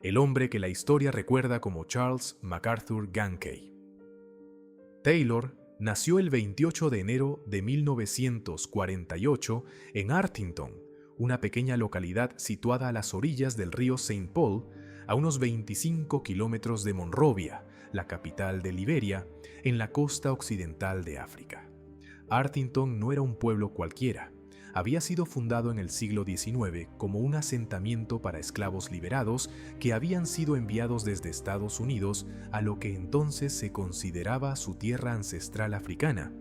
el hombre que la historia recuerda como Charles MacArthur Gankey. Taylor nació el 28 de enero de 1948 en Artington, una pequeña localidad situada a las orillas del río St. Paul, a unos 25 kilómetros de Monrovia, la capital de Liberia, en la costa occidental de África. Artington no era un pueblo cualquiera. Había sido fundado en el siglo XIX como un asentamiento para esclavos liberados que habían sido enviados desde Estados Unidos a lo que entonces se consideraba su tierra ancestral africana,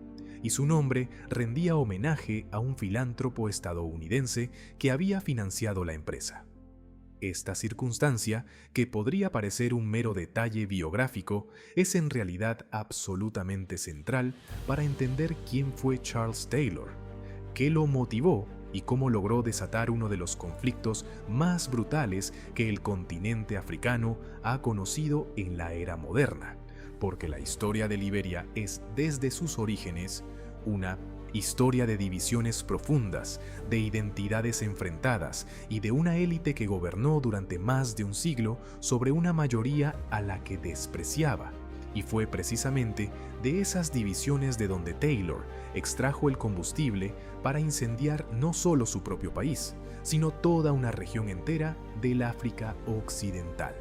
y su nombre rendía homenaje a un filántropo estadounidense que había financiado la empresa. Esta circunstancia, que podría parecer un mero detalle biográfico, es en realidad absolutamente central para entender quién fue Charles Taylor, qué lo motivó y cómo logró desatar uno de los conflictos más brutales que el continente africano ha conocido en la era moderna, porque la historia de Liberia es desde sus orígenes una historia de divisiones profundas, de identidades enfrentadas y de una élite que gobernó durante más de un siglo sobre una mayoría a la que despreciaba. Y fue precisamente de esas divisiones de donde Taylor extrajo el combustible para incendiar no solo su propio país, sino toda una región entera del África Occidental.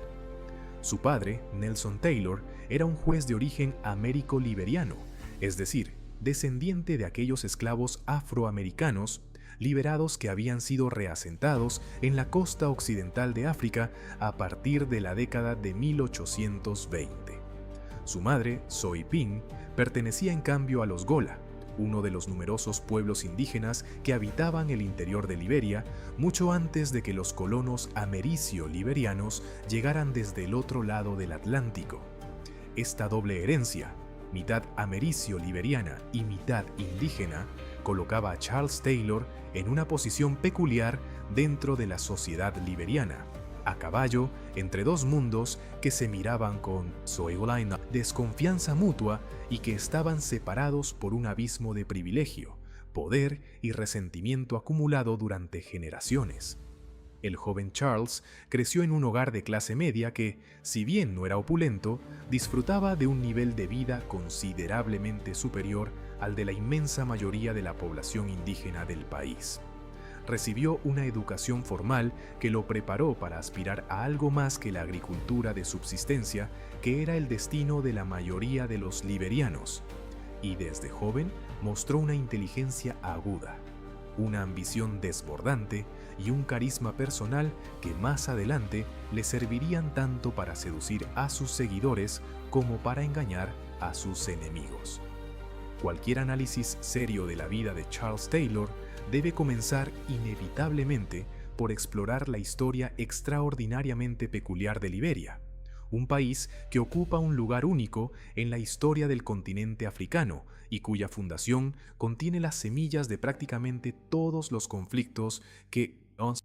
Su padre, Nelson Taylor, era un juez de origen américo-liberiano, es decir, descendiente de aquellos esclavos afroamericanos liberados que habían sido reasentados en la costa occidental de África a partir de la década de 1820. Su madre, Soy Ping, pertenecía en cambio a los Gola, uno de los numerosos pueblos indígenas que habitaban el interior de Liberia mucho antes de que los colonos americio-liberianos llegaran desde el otro lado del Atlántico. Esta doble herencia, mitad americio-liberiana y mitad indígena, colocaba a Charles Taylor en una posición peculiar dentro de la sociedad liberiana, a caballo entre dos mundos que se miraban con desconfianza mutua y que estaban separados por un abismo de privilegio, poder y resentimiento acumulado durante generaciones. El joven Charles creció en un hogar de clase media que, si bien no era opulento, disfrutaba de un nivel de vida considerablemente superior al de la inmensa mayoría de la población indígena del país. Recibió una educación formal que lo preparó para aspirar a algo más que la agricultura de subsistencia, que era el destino de la mayoría de los liberianos, y desde joven mostró una inteligencia aguda, una ambición desbordante y un carisma personal que más adelante le servirían tanto para seducir a sus seguidores como para engañar a sus enemigos. Cualquier análisis serio de la vida de Charles Taylor debe comenzar inevitablemente por explorar la historia extraordinariamente peculiar de Liberia, un país que ocupa un lugar único en la historia del continente africano y cuya fundación contiene las semillas de prácticamente todos los conflictos que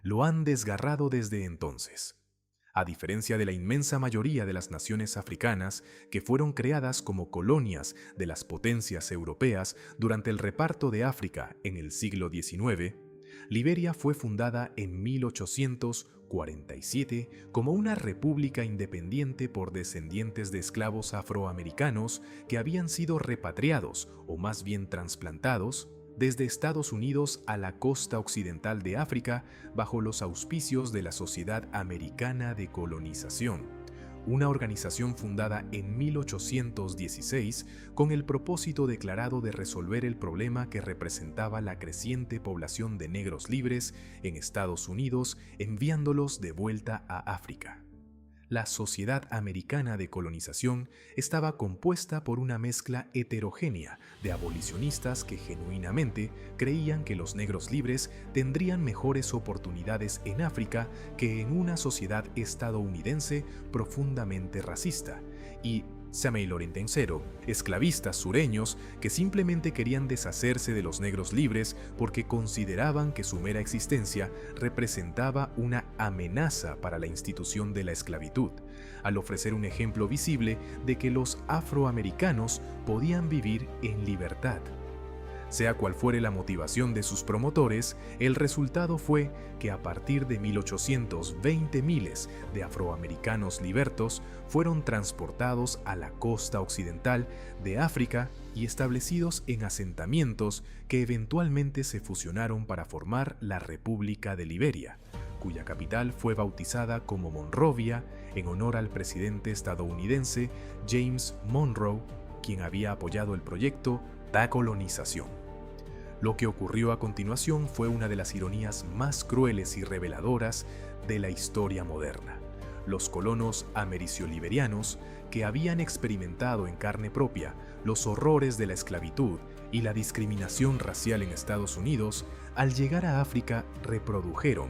lo han desgarrado desde entonces. A diferencia de la inmensa mayoría de las naciones africanas que fueron creadas como colonias de las potencias europeas durante el reparto de África en el siglo XIX, Liberia fue fundada en 1847 como una república independiente por descendientes de esclavos afroamericanos que habían sido repatriados, o más bien trasplantados, desde Estados Unidos a la costa occidental de África bajo los auspicios de la Sociedad Americana de Colonización, una organización fundada en 1816 con el propósito declarado de resolver el problema que representaba la creciente población de negros libres en Estados Unidos, enviándolos de vuelta a África. La Sociedad Americana de Colonización estaba compuesta por una mezcla heterogénea de abolicionistas que genuinamente creían que los negros libres tendrían mejores oportunidades en África que en una sociedad estadounidense profundamente racista, y Sameilorintensero, esclavistas sureños que simplemente querían deshacerse de los negros libres porque consideraban que su mera existencia representaba una amenaza para la institución de la esclavitud, al ofrecer un ejemplo visible de que los afroamericanos podían vivir en libertad. Sea cual fuere la motivación de sus promotores, el resultado fue que a partir de 1820 miles de afroamericanos libertos fueron transportados a la costa occidental de África y establecidos en asentamientos que eventualmente se fusionaron para formar la República de Liberia, cuya capital fue bautizada como Monrovia en honor al presidente estadounidense James Monroe, quien había apoyado el proyecto de colonización. Lo que ocurrió a continuación fue una de las ironías más crueles y reveladoras de la historia moderna. Los colonos americio-liberianos, que habían experimentado en carne propia los horrores de la esclavitud y la discriminación racial en Estados Unidos, al llegar a África reprodujeron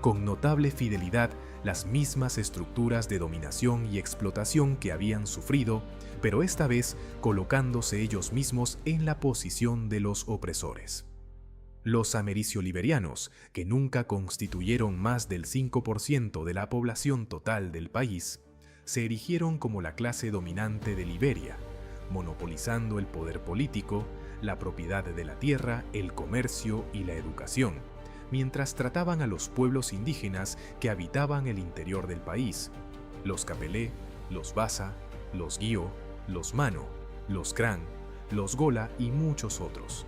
con notable fidelidad las mismas estructuras de dominación y explotación que habían sufrido, pero esta vez colocándose ellos mismos en la posición de los opresores. Los americio-liberianos, que nunca constituyeron más del 5% de la población total del país, se erigieron como la clase dominante de Liberia, monopolizando el poder político, la propiedad de la tierra, el comercio y la educación, mientras trataban a los pueblos indígenas que habitaban el interior del país, los Capelé, los Basa, los Guio, los Mano, los Cran, los Gola y muchos otros,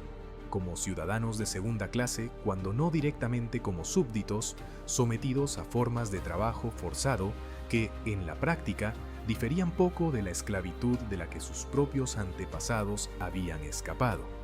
como ciudadanos de segunda clase, cuando no directamente como súbditos, sometidos a formas de trabajo forzado que, en la práctica, diferían poco de la esclavitud de la que sus propios antepasados habían escapado.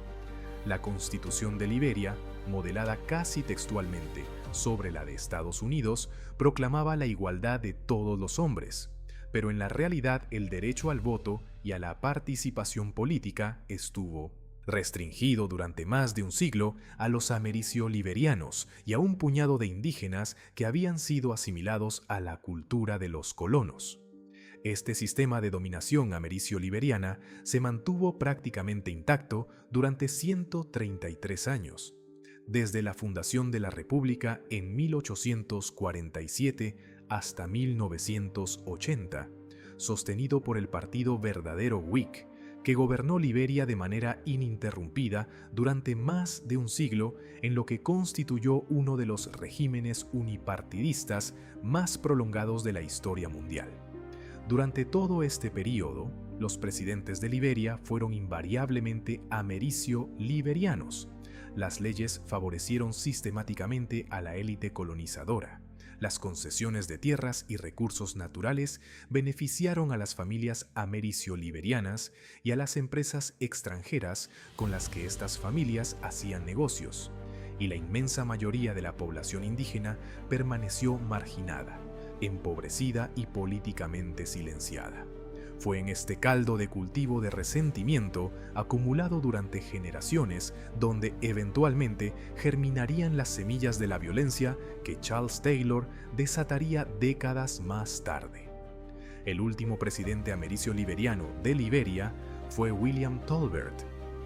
La Constitución de Liberia, modelada casi textualmente sobre la de Estados Unidos, proclamaba la igualdad de todos los hombres, pero en la realidad el derecho al voto y a la participación política estuvo restringido durante más de un siglo a los americio-liberianos y a un puñado de indígenas que habían sido asimilados a la cultura de los colonos. Este sistema de dominación americio-liberiana se mantuvo prácticamente intacto durante 133 años, desde la fundación de la República en 1847 hasta 1980, sostenido por el partido verdadero Whig, que gobernó Liberia de manera ininterrumpida durante más de un siglo, en lo que constituyó uno de los regímenes unipartidistas más prolongados de la historia mundial. Durante todo este período, los presidentes de Liberia fueron invariablemente americio-liberianos. Las leyes favorecieron sistemáticamente a la élite colonizadora. Las concesiones de tierras y recursos naturales beneficiaron a las familias americio-liberianas y a las empresas extranjeras con las que estas familias hacían negocios, y la inmensa mayoría de la población indígena permaneció marginada, empobrecida y políticamente silenciada. Fue en este caldo de cultivo de resentimiento acumulado durante generaciones donde eventualmente germinarían las semillas de la violencia que Charles Taylor desataría décadas más tarde. El último presidente americio-liberiano de Liberia fue William Tolbert,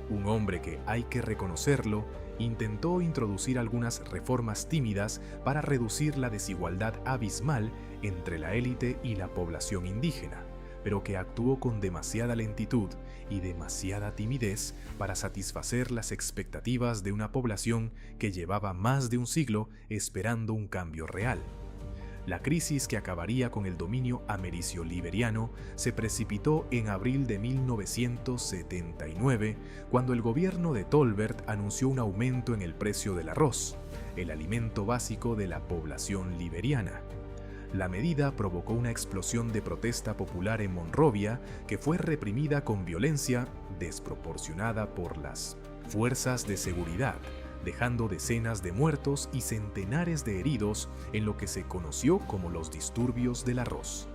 un hombre que, hay que reconocerlo, intentó introducir algunas reformas tímidas para reducir la desigualdad abismal entre la élite y la población indígena, pero que actuó con demasiada lentitud y demasiada timidez para satisfacer las expectativas de una población que llevaba más de un siglo esperando un cambio real. La crisis que acabaría con el dominio americio-liberiano se precipitó en abril de 1979, cuando el gobierno de Tolbert anunció un aumento en el precio del arroz, el alimento básico de la población liberiana. La medida provocó una explosión de protesta popular en Monrovia que fue reprimida con violencia desproporcionada por las fuerzas de seguridad, dejando decenas de muertos y centenares de heridos en lo que se conoció como los disturbios del arroz.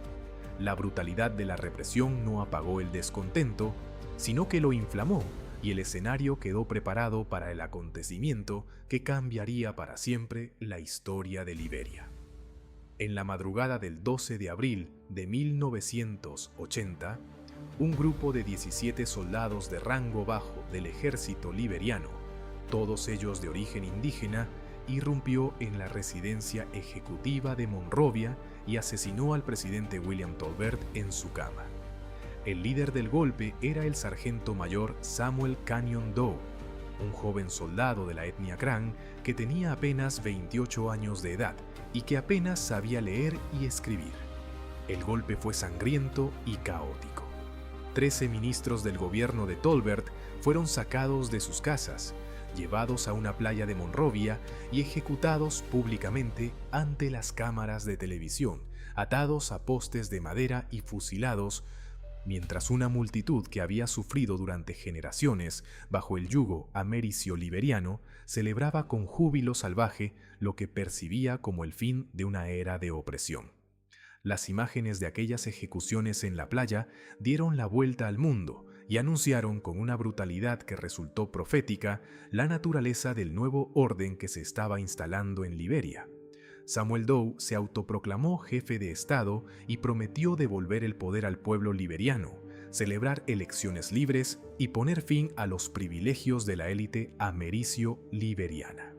La brutalidad de la represión no apagó el descontento, sino que lo inflamó, y el escenario quedó preparado para el acontecimiento que cambiaría para siempre la historia de Liberia. En la madrugada del 12 de abril de 1980, un grupo de 17 soldados de rango bajo del ejército liberiano, todos ellos de origen indígena, irrumpió en la residencia ejecutiva de Monrovia y asesinó al presidente William Tolbert en su cama. El líder del golpe era el sargento mayor Samuel Canyon Doe, un joven soldado de la etnia Krahn que tenía apenas 28 años de edad y que apenas sabía leer y escribir. El golpe fue sangriento y caótico. 13 ministros del gobierno de Tolbert fueron sacados de sus casas, llevados a una playa de Monrovia y ejecutados públicamente ante las cámaras de televisión, atados a postes de madera y fusilados, mientras una multitud que había sufrido durante generaciones bajo el yugo americio-liberiano celebraba con júbilo salvaje lo que percibía como el fin de una era de opresión. Las imágenes de aquellas ejecuciones en la playa dieron la vuelta al mundo y anunciaron con una brutalidad que resultó profética la naturaleza del nuevo orden que se estaba instalando en Liberia. Samuel Doe se autoproclamó jefe de Estado y prometió devolver el poder al pueblo liberiano, celebrar elecciones libres y poner fin a los privilegios de la élite americio-liberiana.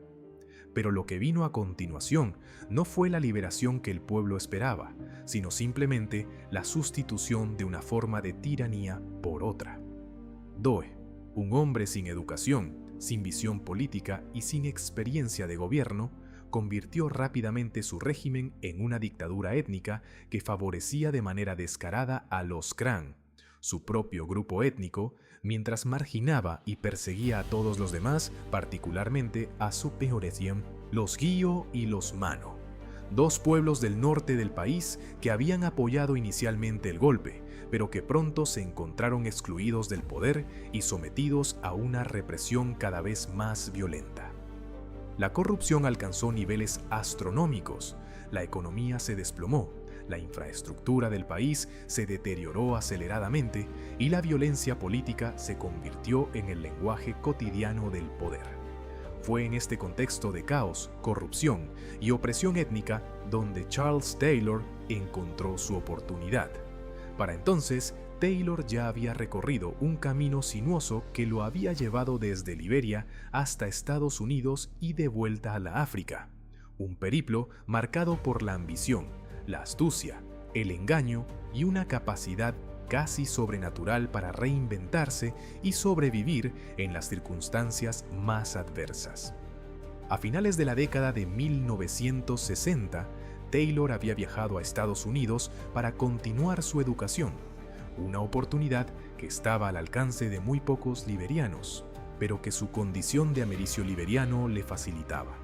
Pero lo que vino a continuación no fue la liberación que el pueblo esperaba, sino simplemente la sustitución de una forma de tiranía por otra. Doe, un hombre sin educación, sin visión política y sin experiencia de gobierno, convirtió rápidamente su régimen en una dictadura étnica que favorecía de manera descarada a los Krahn, su propio grupo étnico, mientras marginaba y perseguía a todos los demás, particularmente a su peorecien, los Guio y los Mano, dos pueblos del norte del país que habían apoyado inicialmente el golpe, pero que pronto se encontraron excluidos del poder y sometidos a una represión cada vez más violenta. La corrupción alcanzó niveles astronómicos, la economía se desplomó, la infraestructura del país se deterioró aceleradamente y la violencia política se convirtió en el lenguaje cotidiano del poder. Fue en este contexto de caos, corrupción y opresión étnica donde Charles Taylor encontró su oportunidad. Para entonces, Taylor ya había recorrido un camino sinuoso que lo había llevado desde Liberia hasta Estados Unidos y de vuelta a la África. Un periplo marcado por la ambición, la astucia, el engaño y una capacidad casi sobrenatural para reinventarse y sobrevivir en las circunstancias más adversas. A finales de la década de 1960, Taylor había viajado a Estados Unidos para continuar su educación, una oportunidad que estaba al alcance de muy pocos liberianos, pero que su condición de americio liberiano le facilitaba.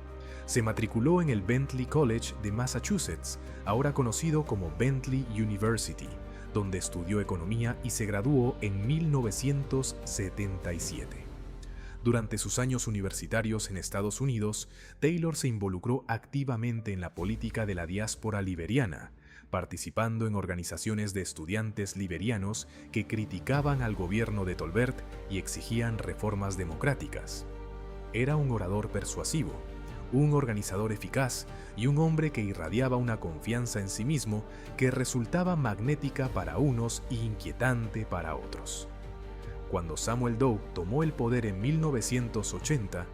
Se matriculó en el Bentley College de Massachusetts, ahora conocido como Bentley University, donde estudió economía y se graduó en 1977. Durante sus años universitarios en Estados Unidos, Taylor se involucró activamente en la política de la diáspora liberiana, participando en organizaciones de estudiantes liberianos que criticaban al gobierno de Tolbert y exigían reformas democráticas. Era un orador persuasivo, un organizador eficaz y un hombre que irradiaba una confianza en sí mismo que resultaba magnética para unos e inquietante para otros. Cuando Samuel Doe tomó el poder en 1980,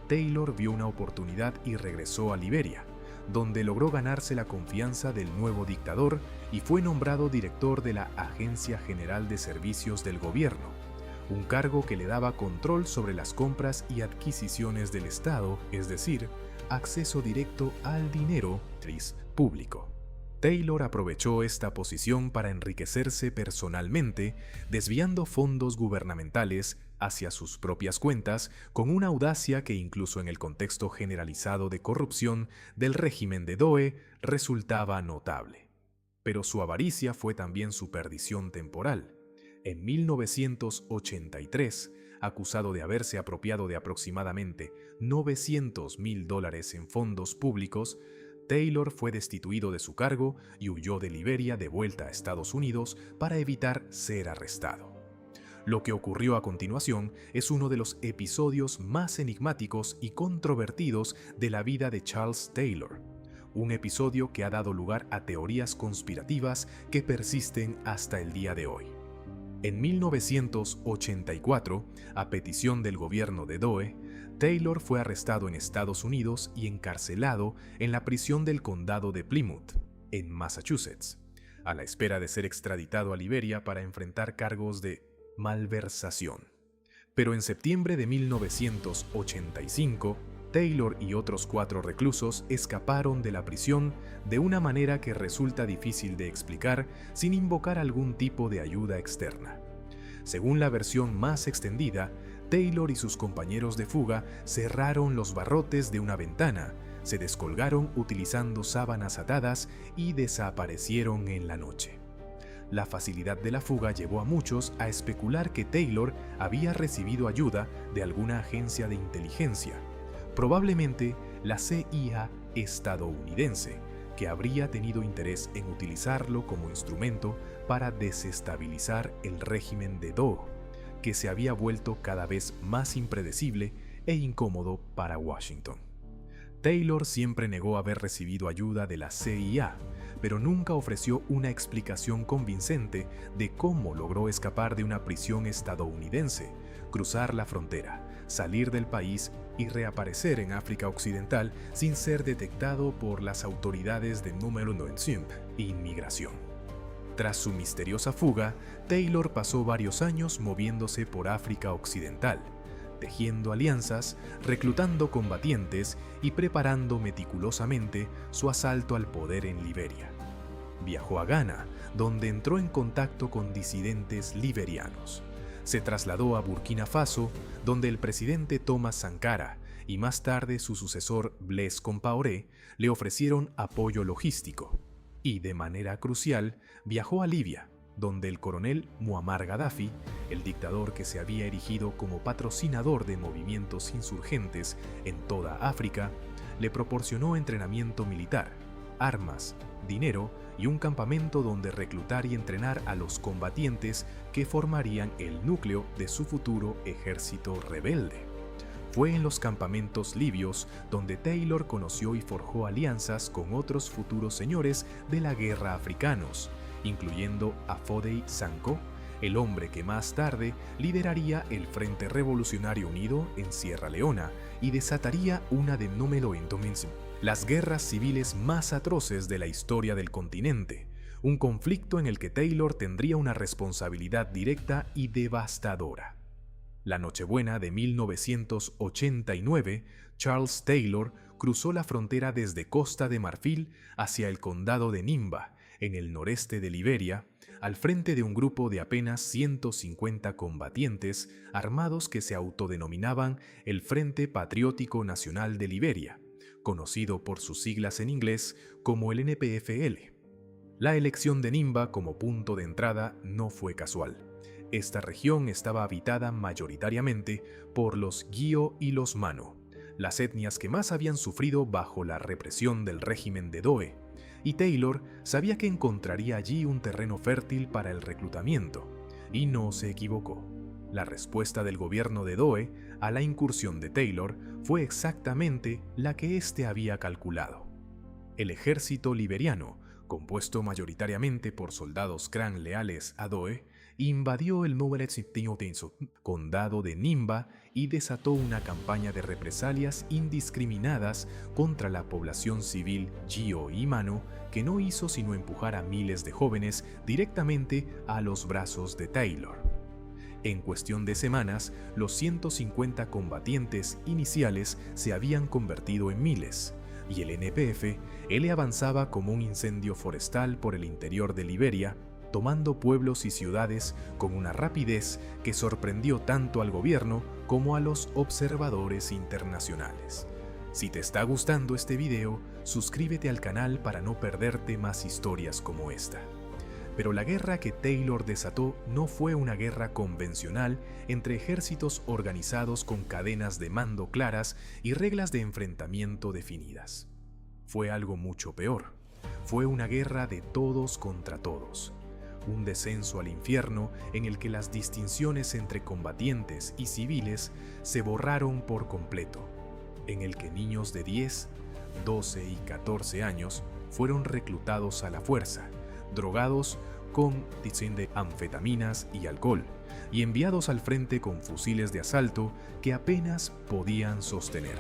Taylor vio una oportunidad y regresó a Liberia, donde logró ganarse la confianza del nuevo dictador y fue nombrado director de la Agencia General de Servicios del Gobierno, un cargo que le daba control sobre las compras y adquisiciones del Estado, es decir, acceso directo al dinero público. Taylor aprovechó esta posición para enriquecerse personalmente, desviando fondos gubernamentales hacia sus propias cuentas con una audacia que incluso en el contexto generalizado de corrupción del régimen de Doe resultaba notable. Pero su avaricia fue también su perdición temporal. En 1983, acusado de haberse apropiado de aproximadamente $900,000 en fondos públicos, Taylor fue destituido de su cargo y huyó de Liberia de vuelta a Estados Unidos para evitar ser arrestado. Lo que ocurrió a continuación es uno de los episodios más enigmáticos y controvertidos de la vida de Charles Taylor, un episodio que ha dado lugar a teorías conspirativas que persisten hasta el día de hoy. En 1984, a petición del gobierno de Doe, Taylor fue arrestado en Estados Unidos y encarcelado en la prisión del condado de Plymouth, en Massachusetts, a la espera de ser extraditado a Liberia para enfrentar cargos de malversación. Pero en septiembre de 1985, Taylor y otros 4 reclusos escaparon de la prisión de una manera que resulta difícil de explicar sin invocar algún tipo de ayuda externa. Según la versión más extendida, Taylor y sus compañeros de fuga cerraron los barrotes de una ventana, se descolgaron utilizando sábanas atadas y desaparecieron en la noche. La facilidad de la fuga llevó a muchos a especular que Taylor había recibido ayuda de alguna agencia de inteligencia, probablemente la CIA estadounidense, que habría tenido interés en utilizarlo como instrumento para desestabilizar el régimen de Doe, que se había vuelto cada vez más impredecible e incómodo para Washington. Taylor siempre negó haber recibido ayuda de la CIA, pero nunca ofreció una explicación convincente de cómo logró escapar de una prisión estadounidense, cruzar la frontera, salir del país y reaparecer en África Occidental sin ser detectado por las autoridades de número 9 Inmigración. Tras su misteriosa fuga, Taylor pasó varios años moviéndose por África Occidental, tejiendo alianzas, reclutando combatientes y preparando meticulosamente su asalto al poder en Liberia. Viajó a Ghana, donde entró en contacto con disidentes liberianos. Se trasladó a Burkina Faso, donde el presidente Thomas Sankara y más tarde su sucesor Blaise Compaoré le ofrecieron apoyo logístico. Y de manera crucial, viajó a Libia, donde el coronel Muammar Gaddafi, el dictador que se había erigido como patrocinador de movimientos insurgentes en toda África, le proporcionó entrenamiento militar, armas, dinero y un campamento donde reclutar y entrenar a los combatientes que formarían el núcleo de su futuro ejército rebelde. Fue en los campamentos libios donde Taylor conoció y forjó alianzas con otros futuros señores de la guerra africanos, incluyendo a Foday Sanko, el hombre que más tarde lideraría el Frente Revolucionario Unido en Sierra Leona y desataría una de número las guerras civiles más atroces de la historia del continente, un conflicto en el que Taylor tendría una responsabilidad directa y devastadora. La Nochebuena de 1989, Charles Taylor cruzó la frontera desde Costa de Marfil hacia el condado de Nimba, en el noreste de Liberia, al frente de un grupo de apenas 150 combatientes armados que se autodenominaban el Frente Patriótico Nacional de Liberia, conocido por sus siglas en inglés como el NPFL. La elección de Nimba como punto de entrada no fue casual. Esta región estaba habitada mayoritariamente por los Guio y los Mano, las etnias que más habían sufrido bajo la represión del régimen de Doe, y Taylor sabía que encontraría allí un terreno fértil para el reclutamiento, y no se equivocó. La respuesta del gobierno de Doe a la incursión de Taylor fue exactamente la que éste había calculado. El ejército liberiano, compuesto mayoritariamente por soldados Kran leales a Doe, invadió el condado de Nimba y desató una campaña de represalias indiscriminadas contra la población civil Gio y Mano, que no hizo sino empujar a miles de jóvenes directamente a los brazos de Taylor. En cuestión de semanas, los 150 combatientes iniciales se habían convertido en miles, y el NPFL avanzaba como un incendio forestal por el interior de Liberia, tomando pueblos y ciudades con una rapidez que sorprendió tanto al gobierno como a los observadores internacionales. Si te está gustando este video, suscríbete al canal para no perderte más historias como esta. Pero la guerra que Taylor desató no fue una guerra convencional entre ejércitos organizados con cadenas de mando claras y reglas de enfrentamiento definidas. Fue algo mucho peor. Fue una guerra de todos contra todos. Un descenso al infierno en el que las distinciones entre combatientes y civiles se borraron por completo, en el que niños de 10, 12 y 14 años fueron reclutados a la fuerza, drogados con anfetaminas y alcohol, y enviados al frente con fusiles de asalto que apenas podían sostener.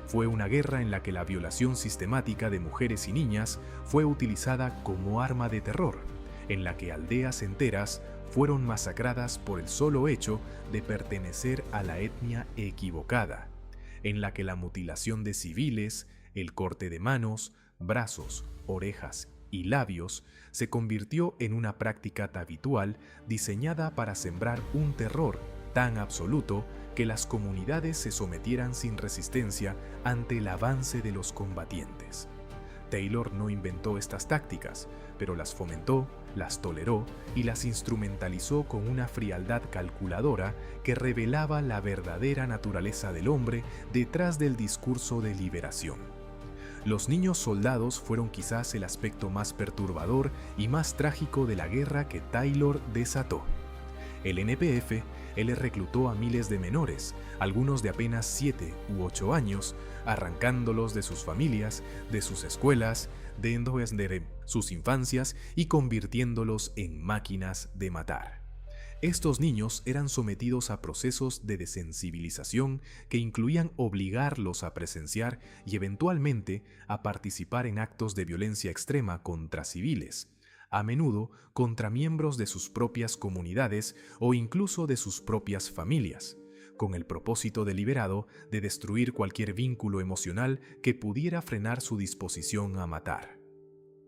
Fue una guerra en la que la violación sistemática de mujeres y niñas fue utilizada como arma de terror, en la que aldeas enteras fueron masacradas por el solo hecho de pertenecer a la etnia equivocada, en la que la mutilación de civiles, el corte de manos, brazos, orejas y labios se convirtió en una práctica habitual diseñada para sembrar un terror tan absoluto que las comunidades se sometieran sin resistencia ante el avance de los combatientes. Taylor no inventó estas tácticas, pero las fomentó, las toleró y las instrumentalizó con una frialdad calculadora que revelaba la verdadera naturaleza del hombre detrás del discurso de liberación. Los niños soldados fueron quizás el aspecto más perturbador y más trágico de la guerra que Taylor desató. El NPF reclutó a miles de menores, algunos de apenas 7 u 8 años, arrancándolos de sus familias, de sus escuelas, de sus infancias y convirtiéndolos en máquinas de matar. Estos niños eran sometidos a procesos de desensibilización que incluían obligarlos a presenciar y eventualmente a participar en actos de violencia extrema contra civiles, a menudo contra miembros de sus propias comunidades o incluso de sus propias familias, con el propósito deliberado de destruir cualquier vínculo emocional que pudiera frenar su disposición a matar.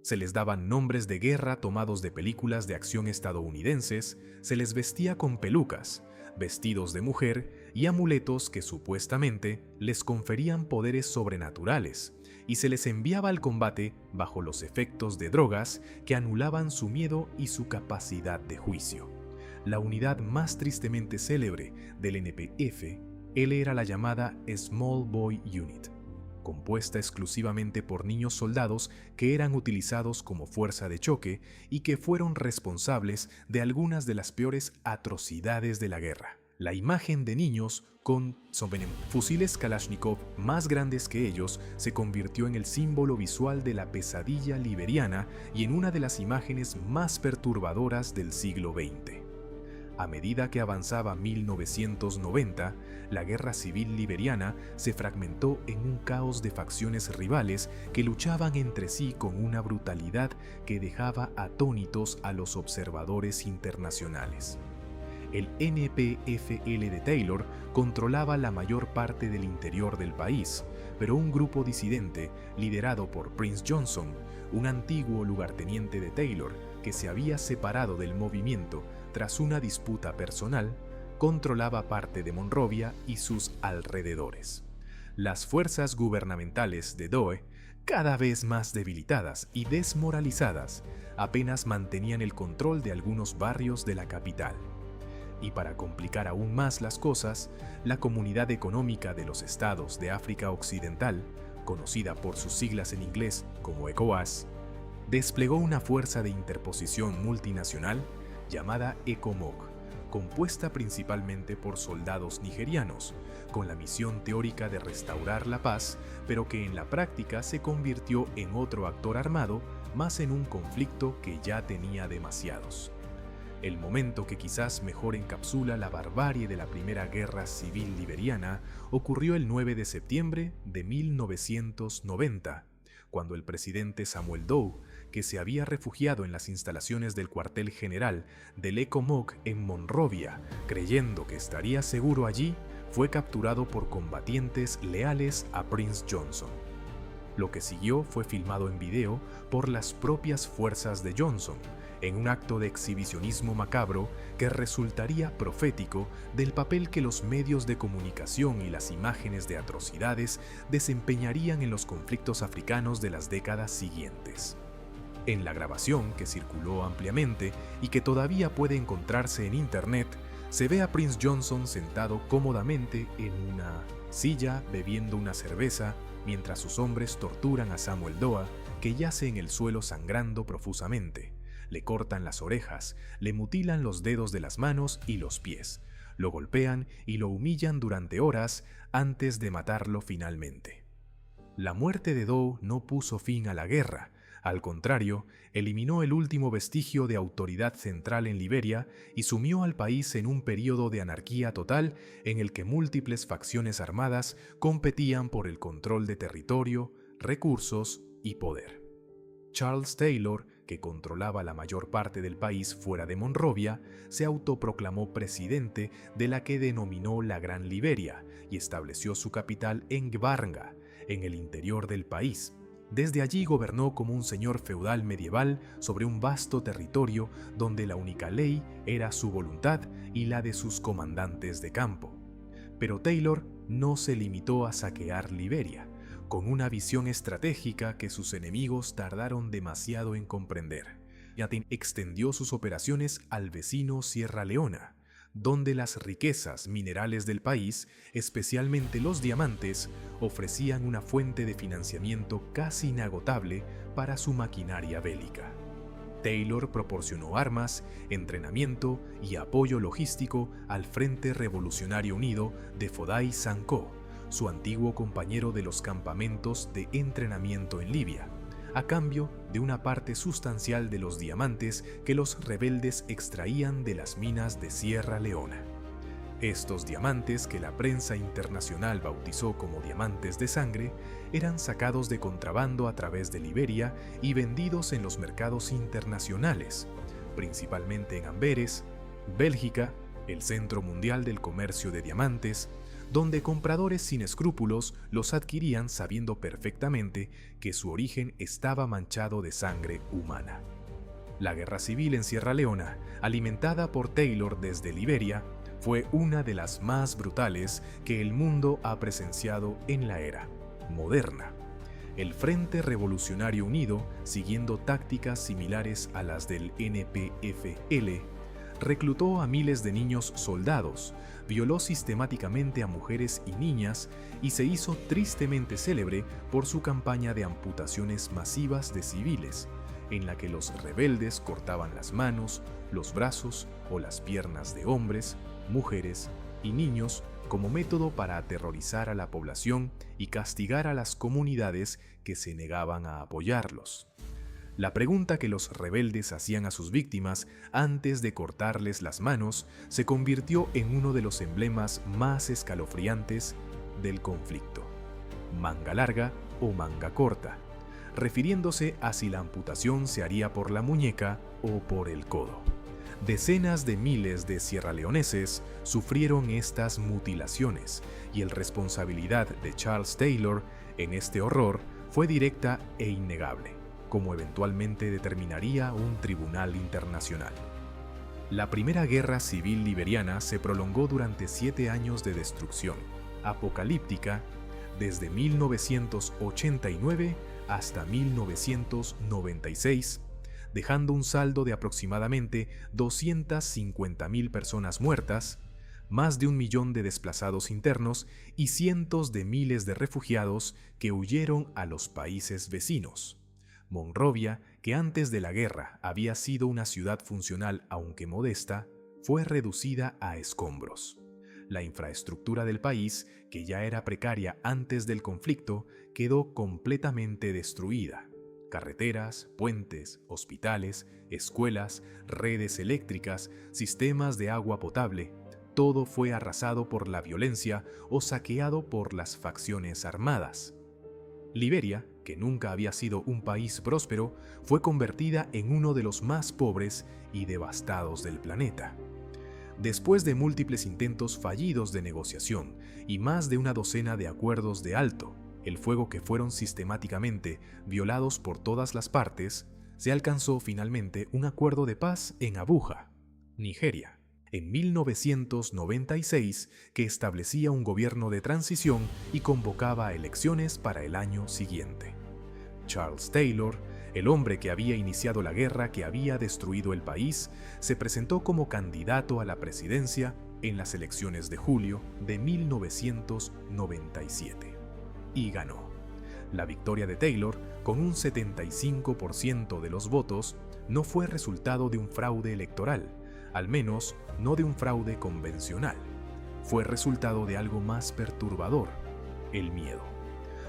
Se les daban nombres de guerra tomados de películas de acción estadounidenses, se les vestía con pelucas, vestidos de mujer y amuletos que supuestamente les conferían poderes sobrenaturales, y se les enviaba al combate bajo los efectos de drogas que anulaban su miedo y su capacidad de juicio. La unidad más tristemente célebre del NPF era la llamada Small Boy Unit, compuesta exclusivamente por niños soldados que eran utilizados como fuerza de choque y que fueron responsables de algunas de las peores atrocidades de la guerra. La imagen de niños con fusiles Kalashnikov más grandes que ellos se convirtió en el símbolo visual de la pesadilla liberiana y en una de las imágenes más perturbadoras del siglo XX. A medida que avanzaba 1990, la guerra civil liberiana se fragmentó en un caos de facciones rivales que luchaban entre sí con una brutalidad que dejaba atónitos a los observadores internacionales. El NPFL de Taylor controlaba la mayor parte del interior del país, pero un grupo disidente, liderado por Prince Johnson, un antiguo lugarteniente de Taylor que se había separado del movimiento tras una disputa personal, controlaba parte de Monrovia y sus alrededores. Las fuerzas gubernamentales de Doe, cada vez más debilitadas y desmoralizadas, apenas mantenían el control de algunos barrios de la capital. Y para complicar aún más las cosas, la Comunidad Económica de los Estados de África Occidental, conocida por sus siglas en inglés como ECOWAS, desplegó una fuerza de interposición multinacional llamada ECOMOG, compuesta principalmente por soldados nigerianos, con la misión teórica de restaurar la paz, pero que en la práctica se convirtió en otro actor armado, más en un conflicto que ya tenía demasiados. El momento que quizás mejor encapsula la barbarie de la Primera Guerra Civil Liberiana ocurrió el 9 de septiembre de 1990, cuando el presidente Samuel Doe, que se había refugiado en las instalaciones del cuartel general del ECOMOG en Monrovia, creyendo que estaría seguro allí, fue capturado por combatientes leales a Prince Johnson. Lo que siguió fue filmado en video por las propias fuerzas de Johnson, en un acto de exhibicionismo macabro que resultaría profético del papel que los medios de comunicación y las imágenes de atrocidades desempeñarían en los conflictos africanos de las décadas siguientes. En la grabación, que circuló ampliamente y que todavía puede encontrarse en internet, se ve a Prince Johnson sentado cómodamente en una silla bebiendo una cerveza mientras sus hombres torturan a Samuel Doe, que yace en el suelo sangrando profusamente. Le cortan las orejas, le mutilan los dedos de las manos y los pies, lo golpean y lo humillan durante horas antes de matarlo finalmente. La muerte de Doe no puso fin a la guerra. Al contrario, eliminó el último vestigio de autoridad central en Liberia y sumió al país en un período de anarquía total en el que múltiples facciones armadas competían por el control de territorio, recursos y poder. Charles Taylor que controlaba la mayor parte del país fuera de Monrovia, se autoproclamó presidente de la que denominó la Gran Liberia y estableció su capital en Gbarnga, en el interior del país. Desde allí gobernó como un señor feudal medieval sobre un vasto territorio donde la única ley era su voluntad y la de sus comandantes de campo. Pero Taylor no se limitó a saquear Liberia, con una visión estratégica que sus enemigos tardaron demasiado en comprender. Extendió sus operaciones al vecino Sierra Leona, donde las riquezas minerales del país, especialmente los diamantes, ofrecían una fuente de financiamiento casi inagotable para su maquinaria bélica. Taylor proporcionó armas, entrenamiento y apoyo logístico al Frente Revolucionario Unido de Foday Sankoh, su antiguo compañero de los campamentos de entrenamiento en Libia, a cambio de una parte sustancial de los diamantes que los rebeldes extraían de las minas de Sierra Leona. Estos diamantes, que la prensa internacional bautizó como diamantes de sangre, eran sacados de contrabando a través de Liberia y vendidos en los mercados internacionales, principalmente en Amberes, Bélgica, el Centro Mundial del Comercio de Diamantes, donde compradores sin escrúpulos los adquirían sabiendo perfectamente que su origen estaba manchado de sangre humana. La guerra civil en Sierra Leona, alimentada por Taylor desde Liberia, fue una de las más brutales que el mundo ha presenciado en la era moderna. El Frente Revolucionario Unido, siguiendo tácticas similares a las del NPFL, reclutó a miles de niños soldados, violó sistemáticamente a mujeres y niñas y se hizo tristemente célebre por su campaña de amputaciones masivas de civiles, en la que los rebeldes cortaban las manos, los brazos o las piernas de hombres, mujeres y niños como método para aterrorizar a la población y castigar a las comunidades que se negaban a apoyarlos. La pregunta que los rebeldes hacían a sus víctimas antes de cortarles las manos se convirtió en uno de los emblemas más escalofriantes del conflicto: manga larga o manga corta, refiriéndose a si la amputación se haría por la muñeca o por el codo. Decenas de miles de sierraleoneses sufrieron estas mutilaciones y la responsabilidad de Charles Taylor en este horror fue directa e innegable, como eventualmente determinaría un tribunal internacional. La primera guerra civil liberiana se prolongó durante 7 años de destrucción apocalíptica desde 1989 hasta 1996, dejando un saldo de aproximadamente 250.000 personas muertas, más de 1 millón de desplazados internos y cientos de miles de refugiados que huyeron a los países vecinos. Monrovia, que antes de la guerra había sido una ciudad funcional aunque modesta, fue reducida a escombros. La infraestructura del país, que ya era precaria antes del conflicto, quedó completamente destruida. Carreteras, puentes, hospitales, escuelas, redes eléctricas, sistemas de agua potable, todo fue arrasado por la violencia o saqueado por las facciones armadas. Liberia, que nunca había sido un país próspero, fue convertida en uno de los más pobres y devastados del planeta. Después de múltiples intentos fallidos de negociación y más de una docena de acuerdos de alto el fuego que fueron sistemáticamente violados por todas las partes, se alcanzó finalmente un acuerdo de paz en Abuja, Nigeria, en 1996, que establecía un gobierno de transición y convocaba a elecciones para el año siguiente. Charles Taylor, el hombre que había iniciado la guerra que había destruido el país, se presentó como candidato a la presidencia en las elecciones de julio de 1997 y ganó. La victoria de Taylor, con un 75% de los votos, no fue resultado de un fraude electoral, al menos no de un fraude convencional. Fue resultado de algo más perturbador: el miedo.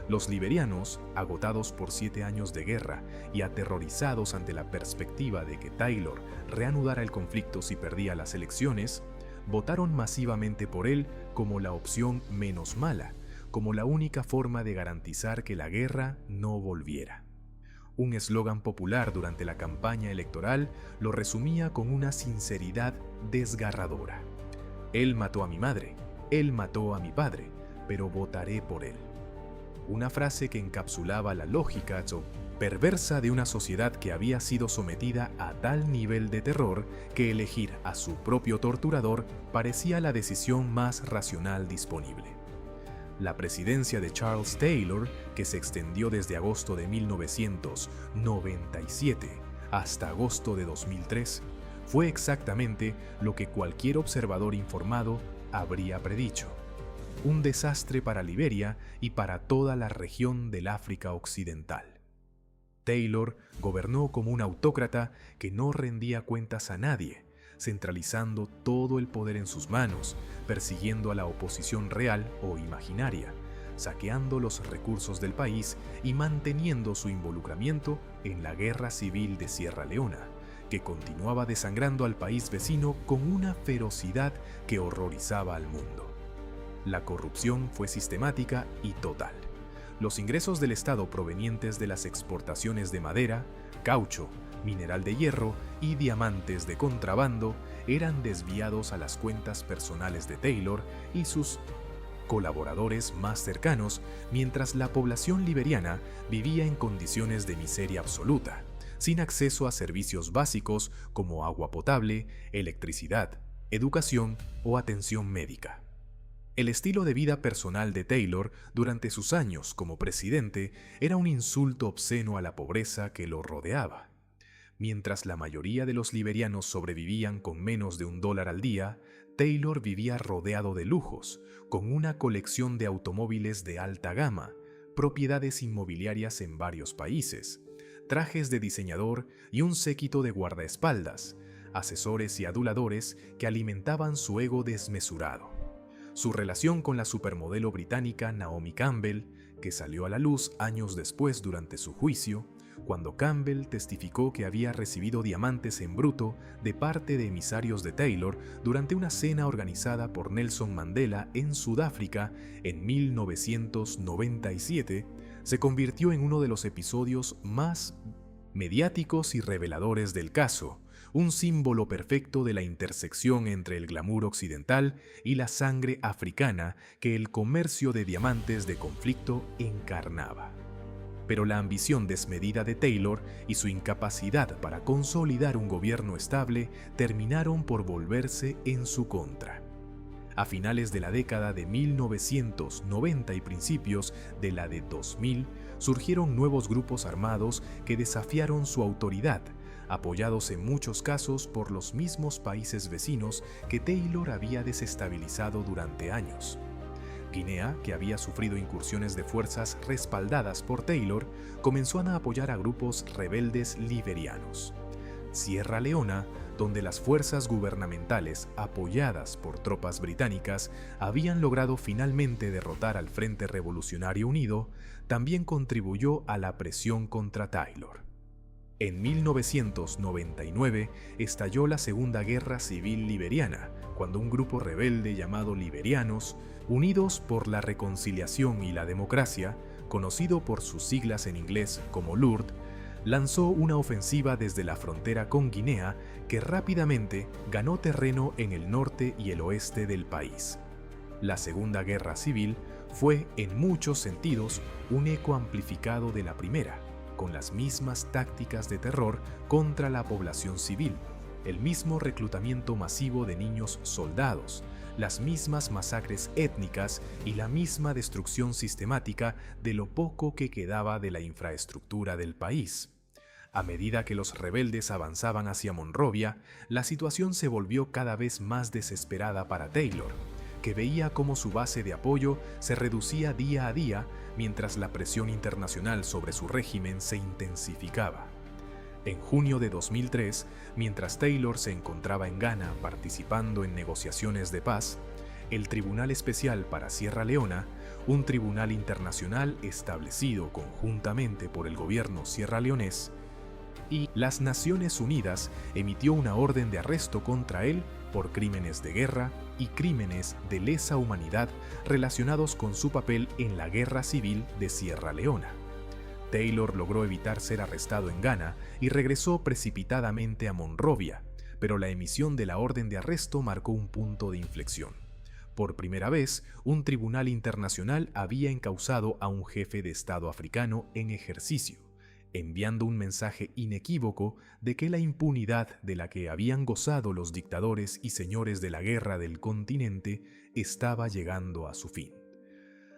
Los liberianos, agotados por 7 años de guerra y aterrorizados ante la perspectiva de que Taylor reanudara el conflicto si perdía las elecciones, votaron masivamente por él como la opción menos mala, como la única forma de garantizar que la guerra no volviera. Un eslogan popular durante la campaña electoral lo resumía con una sinceridad desgarradora. Él mató a mi madre, él mató a mi padre, pero votaré por él. Una frase que encapsulaba la lógica perversa de una sociedad que había sido sometida a tal nivel de terror que elegir a su propio torturador parecía la decisión más racional disponible. La presidencia de Charles Taylor, que se extendió desde agosto de 1997 hasta agosto de 2003, fue exactamente lo que cualquier observador informado habría predicho: un desastre para Liberia y para toda la región del África Occidental. Taylor gobernó como un autócrata que no rendía cuentas a nadie, centralizando todo el poder en sus manos, persiguiendo a la oposición real o imaginaria, saqueando los recursos del país y manteniendo su involucramiento en la guerra civil de Sierra Leona, que continuaba desangrando al país vecino con una ferocidad que horrorizaba al mundo. La corrupción fue sistemática y total. Los ingresos del Estado provenientes de las exportaciones de madera, caucho, mineral de hierro y diamantes de contrabando eran desviados a las cuentas personales de Taylor y sus colaboradores más cercanos, mientras la población liberiana vivía en condiciones de miseria absoluta, sin acceso a servicios básicos como agua potable, electricidad, educación o atención médica. El estilo de vida personal de Taylor durante sus años como presidente era un insulto obsceno a la pobreza que lo rodeaba. Mientras la mayoría de los liberianos sobrevivían con menos de $1 al día, Taylor vivía rodeado de lujos, con una colección de automóviles de alta gama, propiedades inmobiliarias en varios países, trajes de diseñador y un séquito de guardaespaldas, asesores y aduladores que alimentaban su ego desmesurado. Su relación con la supermodelo británica Naomi Campbell, que salió a la luz años después durante su juicio, cuando Campbell testificó que había recibido diamantes en bruto de parte de emisarios de Taylor durante una cena organizada por Nelson Mandela en Sudáfrica en 1997, se convirtió en uno de los episodios más mediáticos y reveladores del caso, un símbolo perfecto de la intersección entre el glamour occidental y la sangre africana que el comercio de diamantes de conflicto encarnaba. Pero la ambición desmedida de Taylor y su incapacidad para consolidar un gobierno estable terminaron por volverse en su contra. A finales de la década de 1990 y principios de la de 2000, surgieron nuevos grupos armados que desafiaron su autoridad, apoyados en muchos casos por los mismos países vecinos que Taylor había desestabilizado durante años. Guinea, que había sufrido incursiones de fuerzas respaldadas por Taylor, comenzó a apoyar a grupos rebeldes liberianos. Sierra Leona, donde las fuerzas gubernamentales apoyadas por tropas británicas habían logrado finalmente derrotar al Frente Revolucionario Unido, también contribuyó a la presión contra Taylor. En 1999 estalló la Segunda Guerra Civil Liberiana, cuando un grupo rebelde llamado Liberianos, Unidos por la Reconciliación y la Democracia, conocido por sus siglas en inglés como LURD, lanzó una ofensiva desde la frontera con Guinea que rápidamente ganó terreno en el norte y el oeste del país. La Segunda Guerra Civil fue, en muchos sentidos, un eco amplificado de la primera, con las mismas tácticas de terror contra la población civil, el mismo reclutamiento masivo de niños soldados, las mismas masacres étnicas y la misma destrucción sistemática de lo poco que quedaba de la infraestructura del país. A medida que los rebeldes avanzaban hacia Monrovia, la situación se volvió cada vez más desesperada para Taylor, que veía cómo su base de apoyo se reducía día a día mientras la presión internacional sobre su régimen se intensificaba. En junio de 2003, mientras Taylor se encontraba en Ghana participando en negociaciones de paz, el Tribunal Especial para Sierra Leona, un tribunal internacional establecido conjuntamente por el gobierno sierraleonés, y las Naciones Unidas emitió una orden de arresto contra él por crímenes de guerra y crímenes de lesa humanidad relacionados con su papel en la Guerra Civil de Sierra Leona. Taylor logró evitar ser arrestado en Ghana y regresó precipitadamente a Monrovia, pero la emisión de la orden de arresto marcó un punto de inflexión. Por primera vez, un tribunal internacional había encausado a un jefe de Estado africano en ejercicio, enviando un mensaje inequívoco de que la impunidad de la que habían gozado los dictadores y señores de la guerra del continente estaba llegando a su fin.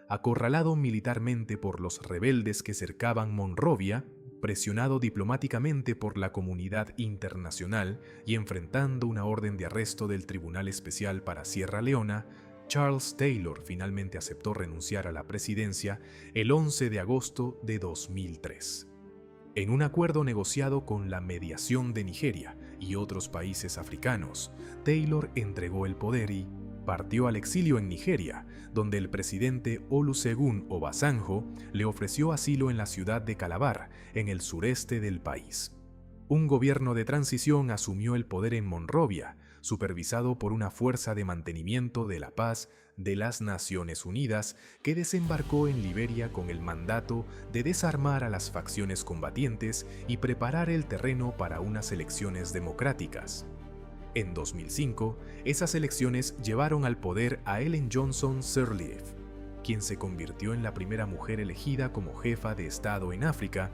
Acorralado militarmente por los rebeldes que cercaban Monrovia, presionado diplomáticamente por la comunidad internacional y enfrentando una orden de arresto del Tribunal Especial para Sierra Leona, Charles Taylor finalmente aceptó renunciar a la presidencia el 11 de agosto de 2003. En un acuerdo negociado con la mediación de Nigeria y otros países africanos, Taylor entregó el poder y partió al exilio en Nigeria, donde el presidente Olusegun Obasanjo le ofreció asilo en la ciudad de Calabar, en el sureste del país. Un gobierno de transición asumió el poder en Monrovia, supervisado por una fuerza de mantenimiento de la paz de las Naciones Unidas que desembarcó en Liberia con el mandato de desarmar a las facciones combatientes y preparar el terreno para unas elecciones democráticas. En 2005, esas elecciones llevaron al poder a Ellen Johnson Sirleaf, quien se convirtió en la primera mujer elegida como jefa de Estado en África,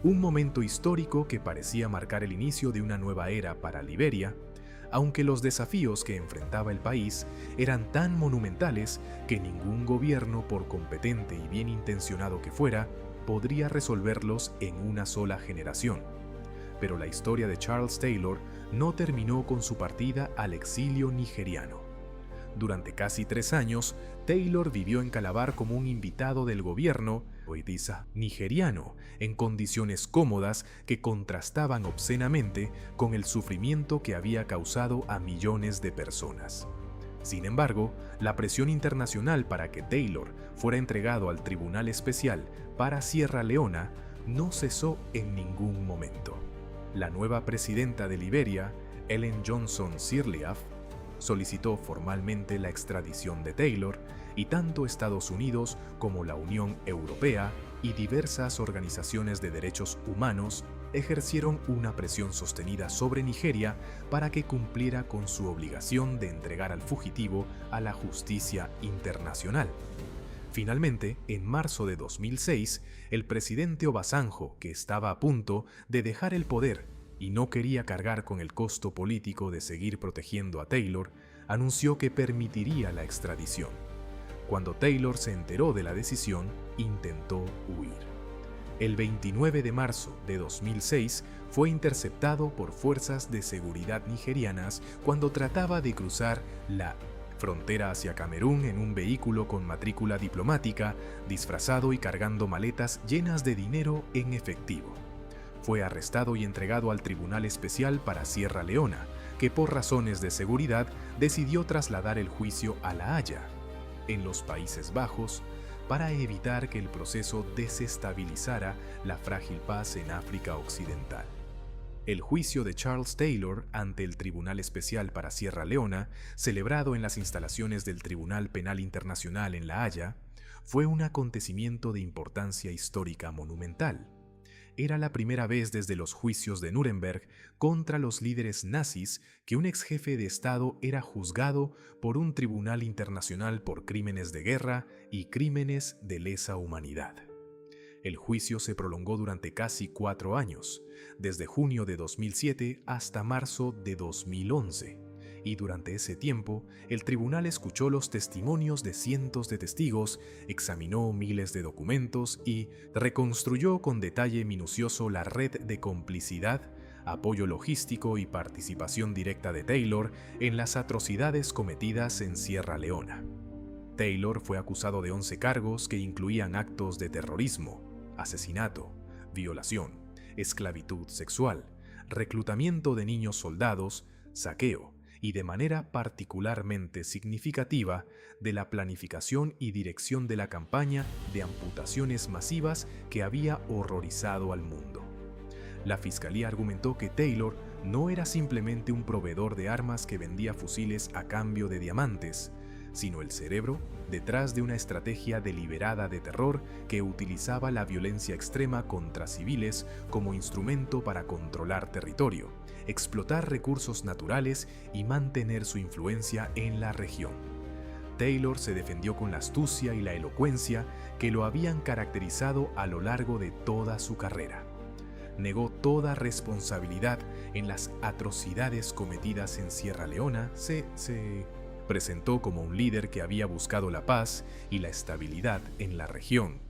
un momento histórico que parecía marcar el inicio de una nueva era para Liberia, aunque los desafíos que enfrentaba el país eran tan monumentales que ningún gobierno, por competente y bien intencionado que fuera, podría resolverlos en una sola generación. Pero la historia de Charles Taylor no terminó con su partida al exilio nigeriano. Durante casi 3 años, Taylor vivió en Calabar como un invitado del gobierno nigeriano, en condiciones cómodas que contrastaban obscenamente con el sufrimiento que había causado a millones de personas. Sin embargo, la presión internacional para que Taylor fuera entregado al Tribunal Especial para Sierra Leona no cesó en ningún momento. La nueva presidenta de Liberia, Ellen Johnson Sirleaf, solicitó formalmente la extradición de Taylor y tanto Estados Unidos como la Unión Europea y diversas organizaciones de derechos humanos ejercieron una presión sostenida sobre Nigeria para que cumpliera con su obligación de entregar al fugitivo a la justicia internacional. Finalmente, en marzo de 2006, el presidente Obasanjo, que estaba a punto de dejar el poder y no quería cargar con el costo político de seguir protegiendo a Taylor, anunció que permitiría la extradición. Cuando Taylor se enteró de la decisión, intentó huir. El 29 de marzo de 2006 fue interceptado por fuerzas de seguridad nigerianas cuando trataba de cruzar la frontera hacia Camerún en un vehículo con matrícula diplomática, disfrazado y cargando maletas llenas de dinero en efectivo. Fue arrestado y entregado al Tribunal Especial para Sierra Leona, que por razones de seguridad decidió trasladar el juicio a La Haya, en los Países Bajos, para evitar que el proceso desestabilizara la frágil paz en África Occidental. El juicio de Charles Taylor ante el Tribunal Especial para Sierra Leona, celebrado en las instalaciones del Tribunal Penal Internacional en La Haya, fue un acontecimiento de importancia histórica monumental. Era la primera vez desde los juicios de Nuremberg contra los líderes nazis que un ex jefe de Estado era juzgado por un tribunal internacional por crímenes de guerra y crímenes de lesa humanidad. El juicio se prolongó durante casi 4 años, desde junio de 2007 hasta marzo de 2011, y durante ese tiempo el tribunal escuchó los testimonios de cientos de testigos, examinó miles de documentos y reconstruyó con detalle minucioso la red de complicidad, apoyo logístico y participación directa de Taylor en las atrocidades cometidas en Sierra Leona. Taylor fue acusado de 11 cargos que incluían actos de terrorismo, asesinato, violación, esclavitud sexual, reclutamiento de niños soldados, saqueo y, de manera particularmente significativa, de la planificación y dirección de la campaña de amputaciones masivas que había horrorizado al mundo. La fiscalía argumentó que Taylor no era simplemente un proveedor de armas que vendía fusiles a cambio de diamantes, sino el cerebro detrás de una estrategia deliberada de terror que utilizaba la violencia extrema contra civiles como instrumento para controlar territorio, explotar recursos naturales y mantener su influencia en la región. Taylor se defendió con la astucia y la elocuencia que lo habían caracterizado a lo largo de toda su carrera. Negó toda responsabilidad en las atrocidades cometidas en Sierra Leona, se presentó como un líder que había buscado la paz y la estabilidad en la región.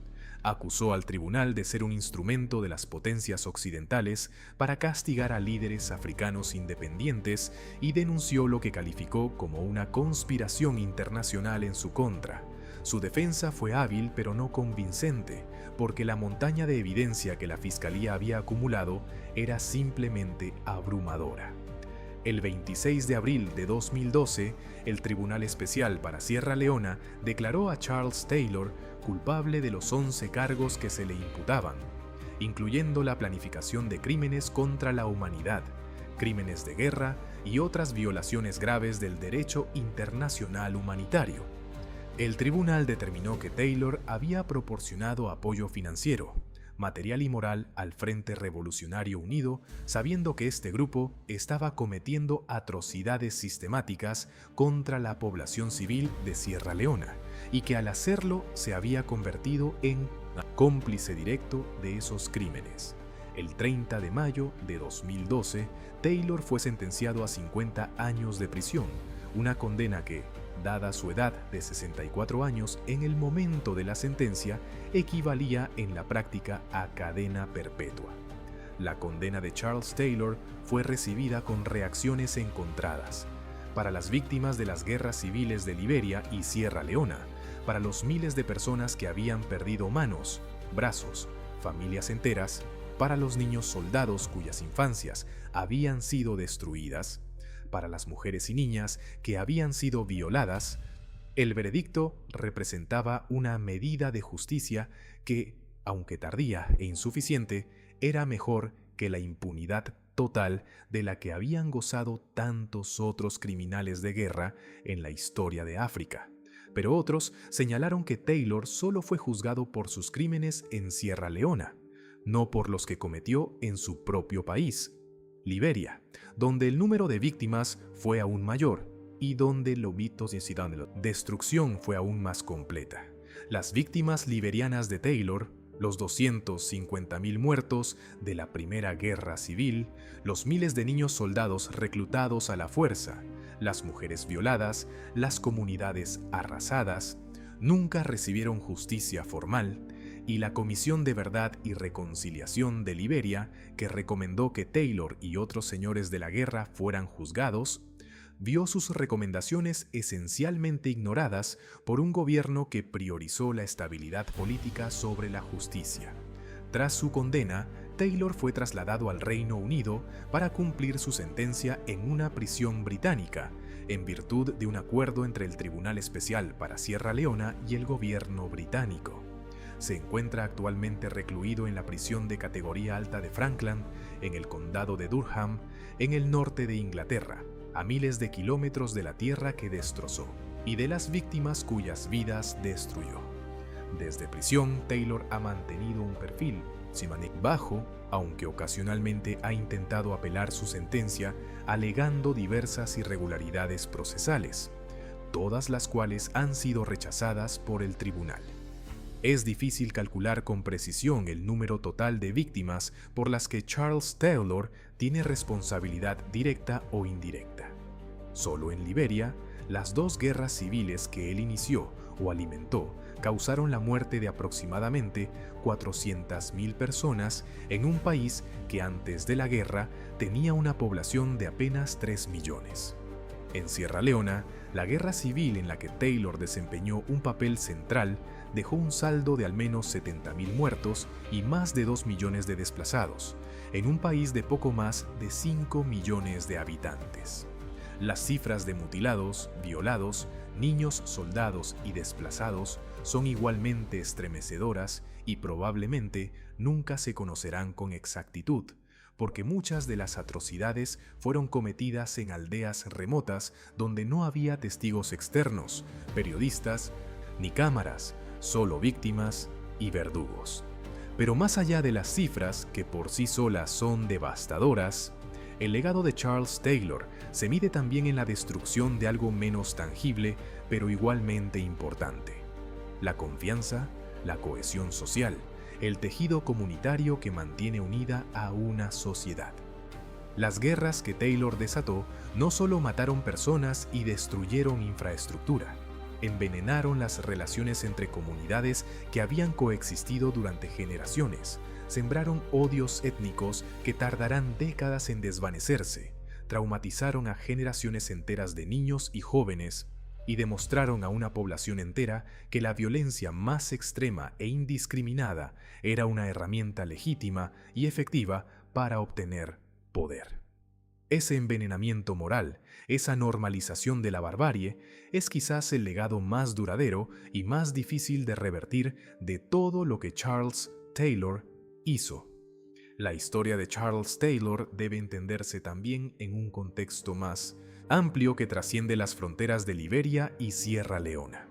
Acusó al tribunal de ser un instrumento de las potencias occidentales para castigar a líderes africanos independientes y denunció lo que calificó como una conspiración internacional en su contra. Su defensa fue hábil pero no convincente, porque la montaña de evidencia que la fiscalía había acumulado era simplemente abrumadora. El 26 de abril de 2012, el Tribunal Especial para Sierra Leona declaró a Charles Taylor culpable de los 11 cargos que se le imputaban, incluyendo la planificación de crímenes contra la humanidad, crímenes de guerra y otras violaciones graves del derecho internacional humanitario. El tribunal determinó que Taylor había proporcionado apoyo financiero, material y moral al Frente Revolucionario Unido, sabiendo que este grupo estaba cometiendo atrocidades sistemáticas contra la población civil de Sierra Leona y que al hacerlo se había convertido en cómplice directo de esos crímenes. El 30 de mayo de 2012, Taylor fue sentenciado a 50 años de prisión, una condena que, dada su edad de 64 años en el momento de la sentencia, equivalía en la práctica a cadena perpetua. La condena de Charles Taylor fue recibida con reacciones encontradas. Para las víctimas de las guerras civiles de Liberia y Sierra Leona, para los miles de personas que habían perdido manos, brazos, familias enteras, para los niños soldados cuyas infancias habían sido destruidas, para las mujeres y niñas que habían sido violadas, el veredicto representaba una medida de justicia que, aunque tardía e insuficiente, era mejor que la impunidad total de la que habían gozado tantos otros criminales de guerra en la historia de África. Pero otros señalaron que Taylor solo fue juzgado por sus crímenes en Sierra Leona, no por los que cometió en su propio país, Liberia, donde el número de víctimas fue aún mayor y donde la destrucción fue aún más completa. Las víctimas liberianas de Taylor, los 250.000 muertos de la Primera Guerra Civil, los miles de niños soldados reclutados a la fuerza, las mujeres violadas, las comunidades arrasadas, nunca recibieron justicia formal, y la Comisión de Verdad y Reconciliación de Liberia, que recomendó que Taylor y otros señores de la guerra fueran juzgados, vio sus recomendaciones esencialmente ignoradas por un gobierno que priorizó la estabilidad política sobre la justicia. Tras su condena, Taylor fue trasladado al Reino Unido para cumplir su sentencia en una prisión británica, en virtud de un acuerdo entre el Tribunal Especial para Sierra Leona y el gobierno británico. Se encuentra actualmente recluido en la prisión de categoría alta de Franklin, en el condado de Durham, en el norte de Inglaterra, a miles de kilómetros de la tierra que destrozó y de las víctimas cuyas vidas destruyó. Desde prisión, Taylor ha mantenido un perfil bajo, aunque ocasionalmente ha intentado apelar su sentencia alegando diversas irregularidades procesales, todas las cuales han sido rechazadas por el tribunal. Es difícil calcular con precisión el número total de víctimas por las que Charles Taylor tiene responsabilidad directa o indirecta. Solo en Liberia, las 2 guerras civiles que él inició o alimentó causaron la muerte de aproximadamente 400.000 personas en un país que antes de la guerra tenía una población de apenas 3 millones. En Sierra Leona, la guerra civil en la que Taylor desempeñó un papel central dejó un saldo de al menos 70.000 muertos y más de 2 millones de desplazados, en un país de poco más de 5 millones de habitantes. Las cifras de mutilados, violados, niños, soldados y desplazados son igualmente estremecedoras y probablemente nunca se conocerán con exactitud, porque muchas de las atrocidades fueron cometidas en aldeas remotas donde no había testigos externos, periodistas, ni cámaras, solo víctimas y verdugos. Pero más allá de las cifras, que por sí solas son devastadoras, el legado de Charles Taylor se mide también en la destrucción de algo menos tangible, pero igualmente importante: la confianza, la cohesión social, el tejido comunitario que mantiene unida a una sociedad. Las guerras que Taylor desató no solo mataron personas y destruyeron infraestructura, envenenaron las relaciones entre comunidades que habían coexistido durante generaciones, sembraron odios étnicos que tardarán décadas en desvanecerse, traumatizaron a generaciones enteras de niños y jóvenes y demostraron a una población entera que la violencia más extrema e indiscriminada era una herramienta legítima y efectiva para obtener poder. Ese envenenamiento moral, esa normalización de la barbarie, es quizás el legado más duradero y más difícil de revertir de todo lo que Charles Taylor hizo. La historia de Charles Taylor debe entenderse también en un contexto más amplio que trasciende las fronteras de Liberia y Sierra Leona.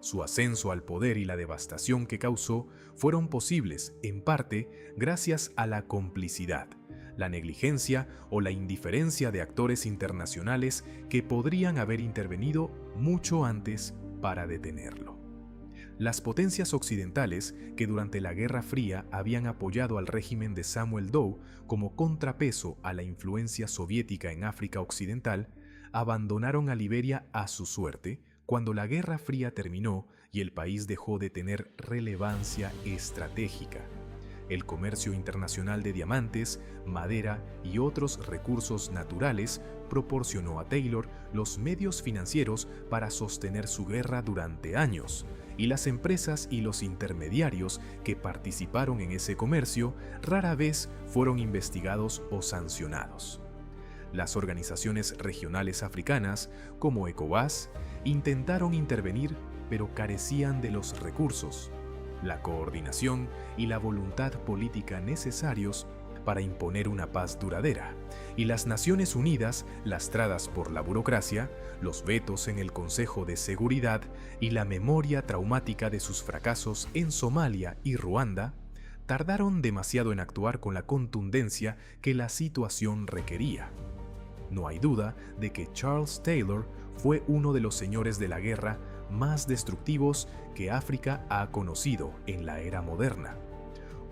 Su ascenso al poder y la devastación que causó fueron posibles, en parte, gracias a la complicidad, la negligencia o la indiferencia de actores internacionales que podrían haber intervenido mucho antes para detenerlo. Las potencias occidentales, que durante la Guerra Fría habían apoyado al régimen de Samuel Doe como contrapeso a la influencia soviética en África Occidental, abandonaron a Liberia a su suerte cuando la Guerra Fría terminó y el país dejó de tener relevancia estratégica. El comercio internacional de diamantes, madera y otros recursos naturales proporcionó a Taylor los medios financieros para sostener su guerra durante años, y las empresas y los intermediarios que participaron en ese comercio rara vez fueron investigados o sancionados. Las organizaciones regionales africanas, como ECOWAS, intentaron intervenir, pero carecían de los recursos, la coordinación y la voluntad política necesarios para imponer una paz duradera, y las Naciones Unidas, lastradas por la burocracia, los vetos en el Consejo de Seguridad y la memoria traumática de sus fracasos en Somalia y Ruanda, tardaron demasiado en actuar con la contundencia que la situación requería. No hay duda de que Charles Taylor fue uno de los señores de la guerra más destructivos que África ha conocido en la era moderna.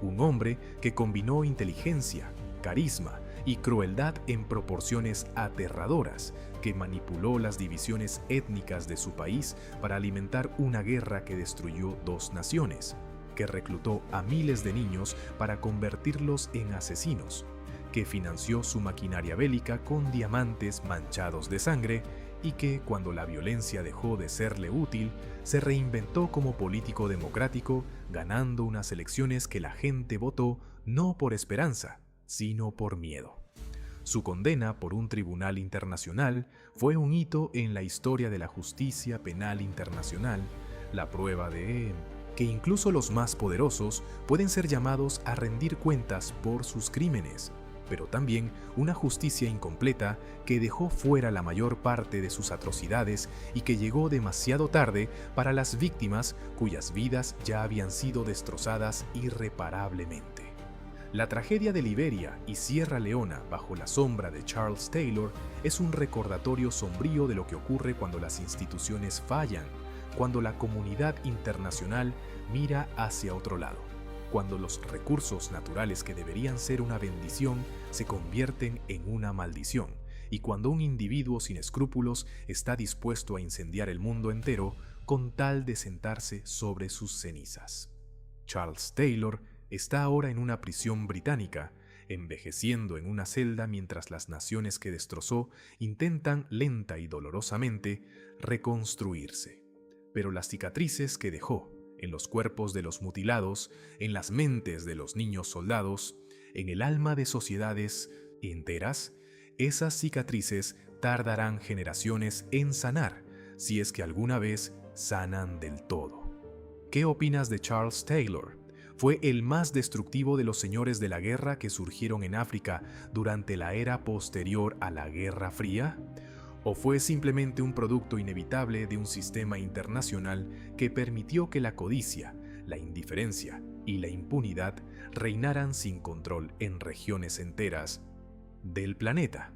Un hombre que combinó inteligencia, carisma y crueldad en proporciones aterradoras, que manipuló las divisiones étnicas de su país para alimentar una guerra que destruyó dos naciones, que reclutó a miles de niños para convertirlos en asesinos, que financió su maquinaria bélica con diamantes manchados de sangre y que, cuando la violencia dejó de serle útil, se reinventó como político democrático, ganando unas elecciones que la gente votó no por esperanza, sino por miedo. Su condena por un tribunal internacional fue un hito en la historia de la justicia penal internacional, la prueba de que incluso los más poderosos pueden ser llamados a rendir cuentas por sus crímenes, pero también una justicia incompleta que dejó fuera la mayor parte de sus atrocidades y que llegó demasiado tarde para las víctimas cuyas vidas ya habían sido destrozadas irreparablemente. La tragedia de Liberia y Sierra Leona bajo la sombra de Charles Taylor es un recordatorio sombrío de lo que ocurre cuando las instituciones fallan, cuando la comunidad internacional mira hacia otro lado, cuando los recursos naturales que deberían ser una bendición se convierten en una maldición, y cuando un individuo sin escrúpulos está dispuesto a incendiar el mundo entero con tal de sentarse sobre sus cenizas. Charles Taylor está ahora en una prisión británica, envejeciendo en una celda mientras las naciones que destrozó intentan lenta y dolorosamente reconstruirse. Pero las cicatrices que dejó en los cuerpos de los mutilados, en las mentes de los niños soldados, en el alma de sociedades enteras, esas cicatrices tardarán generaciones en sanar, si es que alguna vez sanan del todo. ¿Qué opinas de Charles Taylor? ¿Fue el más destructivo de los señores de la guerra que surgieron en África durante la era posterior a la Guerra Fría? ¿O fue simplemente un producto inevitable de un sistema internacional que permitió que la codicia, la indiferencia y la impunidad reinaran sin control en regiones enteras del planeta?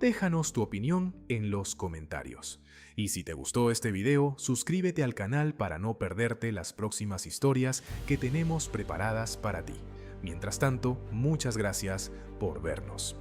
Déjanos tu opinión en los comentarios. Y si te gustó este video, suscríbete al canal para no perderte las próximas historias que tenemos preparadas para ti. Mientras tanto, muchas gracias por vernos.